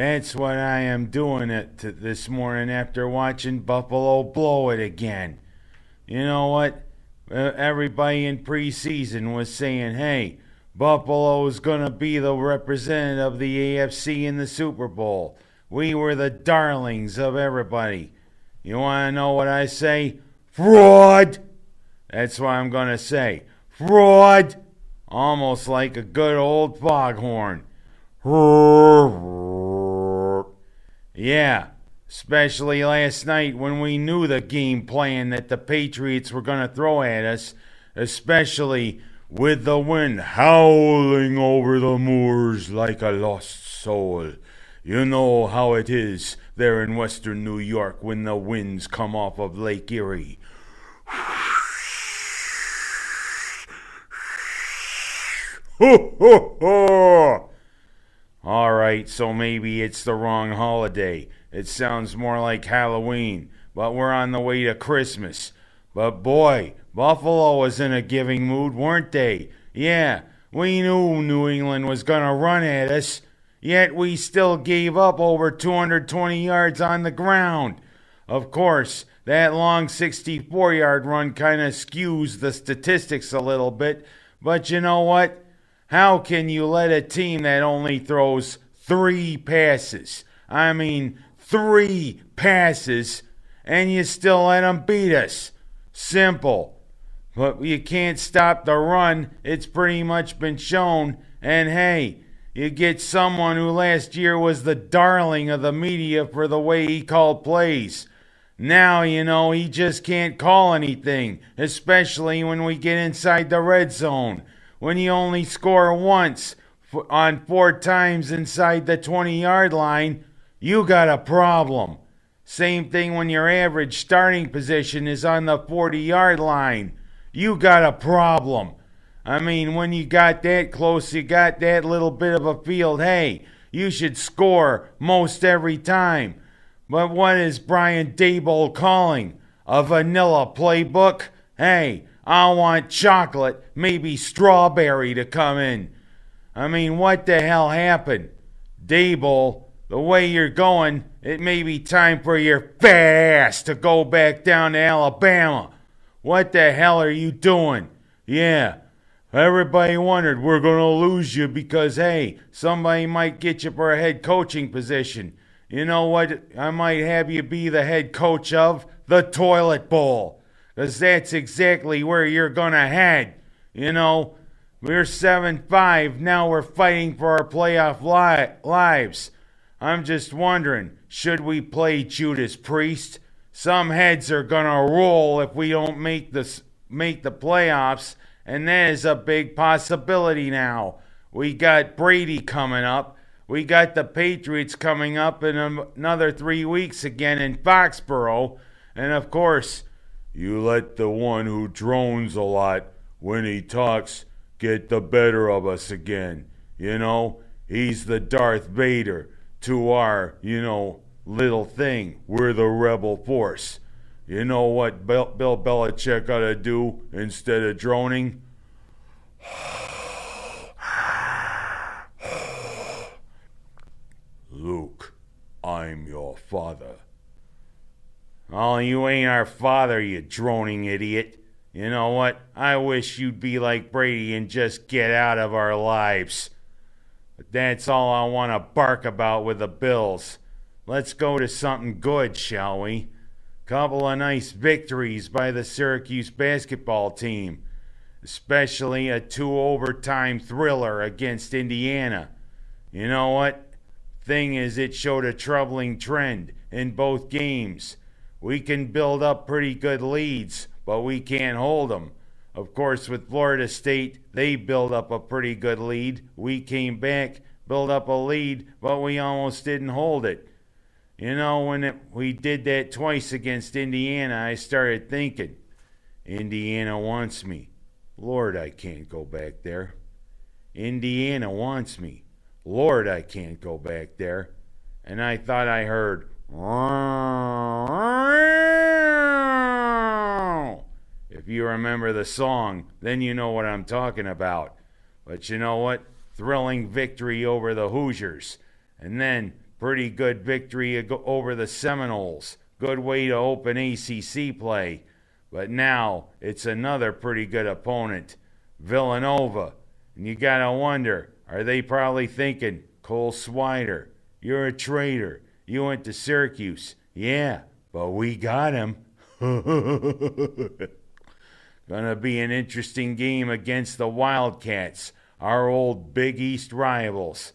That's what I am doing this morning after watching Buffalo blow it again. You know what? Everybody in preseason was saying, hey, Buffalo is going to be the representative of the AFC in the Super Bowl. We were the darlings of everybody. You want to know what I say? Fraud! That's what I'm going to say. Fraud! Almost like a good old foghorn. Yeah, especially last night when we knew the game plan that the Patriots were going to throw at us, especially with the wind howling over the moors like a lost soul. You know how it is there in western New York when the winds come off of Lake Erie. Ho, ho, ho! All right, so maybe it's the wrong holiday. It sounds more like Halloween, but we're on the way to Christmas. But boy, Buffalo was in a giving mood, weren't they? Yeah, we knew New England was going to run at us, yet we still gave up over 220 yards on the ground. Of course, that long 64-yard run kind of skews the statistics a little bit, but you know what? How can you let a team that only throws 3 passes, 3 passes, and you still let them beat us? Simple. But you can't stop the run. It's pretty much been shown. And hey, you get someone who last year was the darling of the media for the way he called plays. Now, he just can't call anything, especially when we get inside the red zone. When you only score once on 4 times inside the 20-yard line, you got a problem. Same thing when your average starting position is on the 40-yard line. You got a problem. When you got that close, you got that little bit of a field, hey, you should score most every time. But what is Brian Daboll calling? A vanilla playbook? Hey, I want chocolate, maybe strawberry to come in. What the hell happened? Daboll, the way you're going, it may be time for your fast to go back down to Alabama. What the hell are you doing? Yeah, everybody wondered we're going to lose you because, hey, somebody might get you for a head coaching position. You know what? I might have you be the head coach of the toilet bowl. Because that's exactly where you're going to head. We're 7-5. Now we're fighting for our playoff lives. I'm just wondering, should we play Judas Priest? Some heads are going to roll if we don't make the playoffs, and that is a big possibility now. We got Brady coming up. We got the Patriots coming up in another 3 weeks again in Foxborough. And of course, you let the one who drones a lot when he talks get the better of us again. He's the Darth Vader to our, little thing. We're the rebel force. You know what Bill Belichick ought to do instead of droning? Luke, I'm your father. Oh, you ain't our father, you droning idiot. You know what? I wish you'd be like Brady and just get out of our lives. But that's all I want to bark about with the Bills. Let's go to something good, shall we? Couple of nice victories by the Syracuse basketball team. Especially a 2-overtime thriller against Indiana. You know what? Thing is, it showed a troubling trend in both games. We can build up pretty good leads, but we can't hold them. Of course, with Florida State, they built up a pretty good lead. We came back, built up a lead, but we almost didn't hold it. When we did that twice against Indiana, I started thinking, Indiana wants me. Lord, I can't go back there. Indiana wants me. Lord, I can't go back there. And I thought I heard, if you remember the song, then you know what I'm talking about. But you know what? Thrilling victory over the Hoosiers. And then Pretty good victory over the Seminoles. Good way to open ACC play. But now it's another pretty good opponent, Villanova. And you got to wonder, are they probably thinking, Cole Swider, you're a traitor. You went to Syracuse. Yeah, but we got him. Gonna be an interesting game against the Wildcats, our old Big East rivals.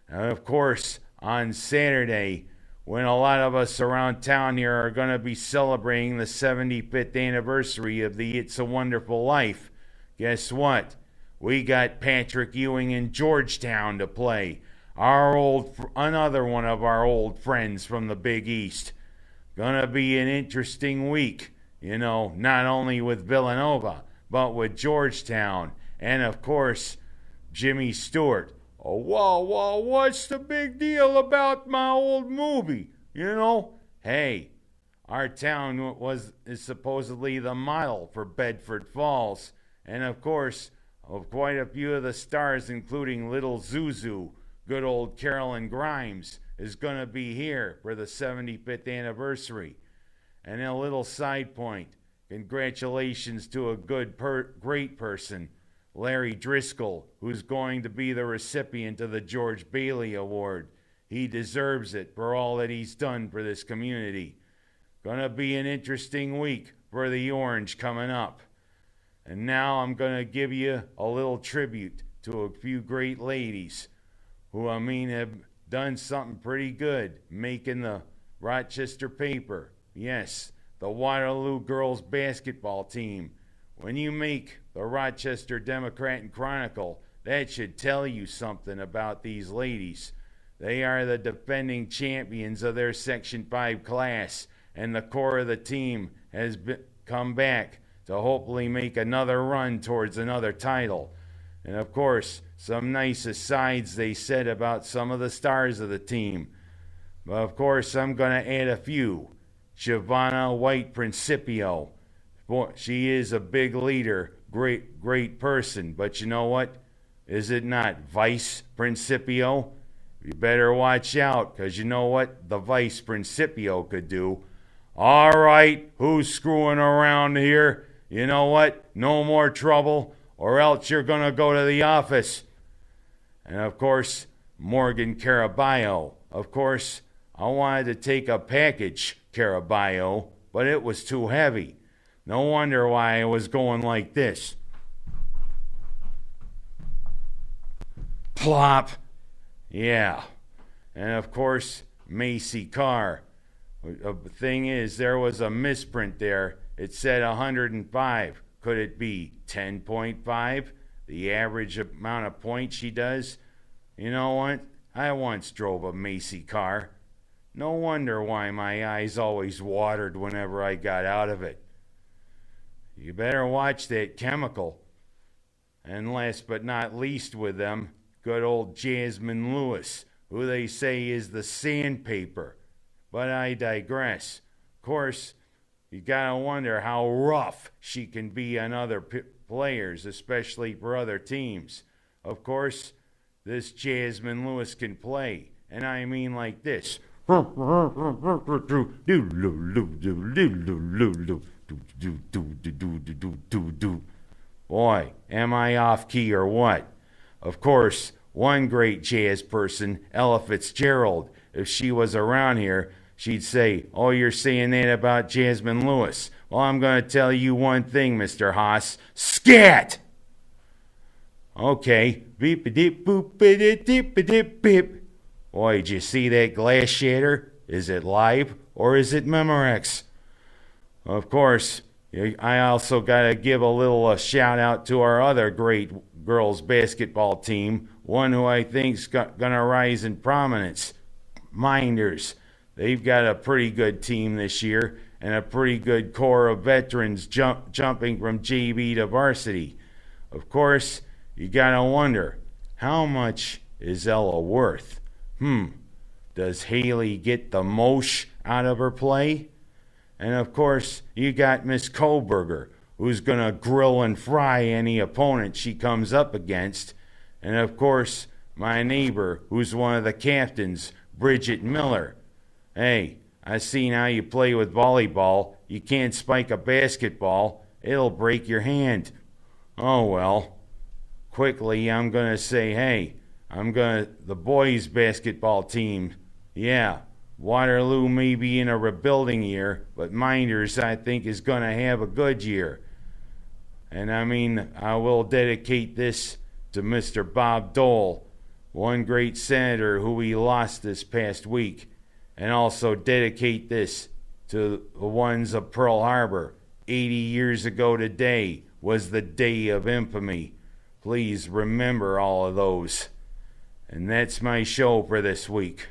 And of course, on Saturday, when a lot of us around town here are going to be celebrating the 75th anniversary of the It's a Wonderful Life, guess what? We got Patrick Ewing in Georgetown to play. Another one of our old friends from the Big East. Gonna be an interesting week, not only with Villanova, but with Georgetown. And of course, Jimmy Stewart. Oh, whoa, what's the big deal about my old movie? Hey, our town is supposedly the model for Bedford Falls. And of course, quite a few of the stars, including Little Zuzu, good old Carolyn Grimes, is going to be here for the 75th anniversary. And a little side point, congratulations to a great person, Larry Driscoll, who's going to be the recipient of the George Bailey Award. He deserves it for all that he's done for this community. Gonna be an interesting week for the Orange coming up. And now I'm gonna give you a little tribute to a few great ladies who, have done something pretty good, making the Rochester paper. Yes, the Waterloo girls basketball team. When you make the Rochester Democrat and Chronicle, that should tell you something about these ladies. They are the defending champions of their Section 5 class, and the core of the team has come back to hopefully make another run towards another title. And of course, some nice asides they said about some of the stars of the team. But of course, I'm going to add a few. Shavonna White Principio. Boy, she is a big leader, great person. But you know what? Is it not Vice Principio? You better watch out, because you know what the Vice Principio could do. All right, who's screwing around here? You know what? No more trouble, or else you're going to go to the office. And of course, Morgan Caraballo. Of course, I wanted to take a package, Caraballo, but it was too heavy. No wonder why I was going like this. Plop. Yeah. And of course, Macy Carr. The thing is, there was a misprint there. It said 105. Could it be 10.5? The average amount of points she does? You know what? I once drove a Macy Carr. No wonder why my eyes always watered whenever I got out of it. You better watch that chemical. And last but not least with them, good old Jasmine Lewis, who they say is the sandpaper. But I digress. Of course, you gotta wonder how rough she can be on other players, especially for other teams. Of course, this Jasmine Lewis can play, and I mean like this. Boy, am I off key or what? Of course, one great jazz person, Ella Fitzgerald, if she was around here, she'd say, "Oh, you're saying that about Jasmine Lewis. Well, I'm going to tell you one thing, Mr. Haas. Scat!" Okay. Beep-a-dip-boop-a-dip-dip-a-dip-bip. Boy, did you see that glass shatter? Is it live or is it Memorex? Of course, I also got to give a little shout out to our other great girls basketball team, one who I think's going to rise in prominence, Mynderse. They've got a pretty good team this year and a pretty good core of veterans jumping from JV to varsity. Of course, you got to wonder, how much is Ella worth? Does Haley get the most out of her play? And of course, you got Miss Koberger, who's going to grill and fry any opponent she comes up against. And of course, my neighbor, who's one of the captains, Bridget Miller. Hey, I seen how you play with volleyball. You can't spike a basketball. It'll break your hand. Oh well. Quickly, I'm gonna say, hey, the boys' basketball team. Yeah, Waterloo may be in a rebuilding year, but Mynderse, I think, is gonna have a good year. And I will dedicate this to Mr. Bob Dole, one great senator who we lost this past week, and also dedicate this to the ones of Pearl Harbor. 80 years ago today was the day of infamy. Please remember all of those. And that's my show for this week.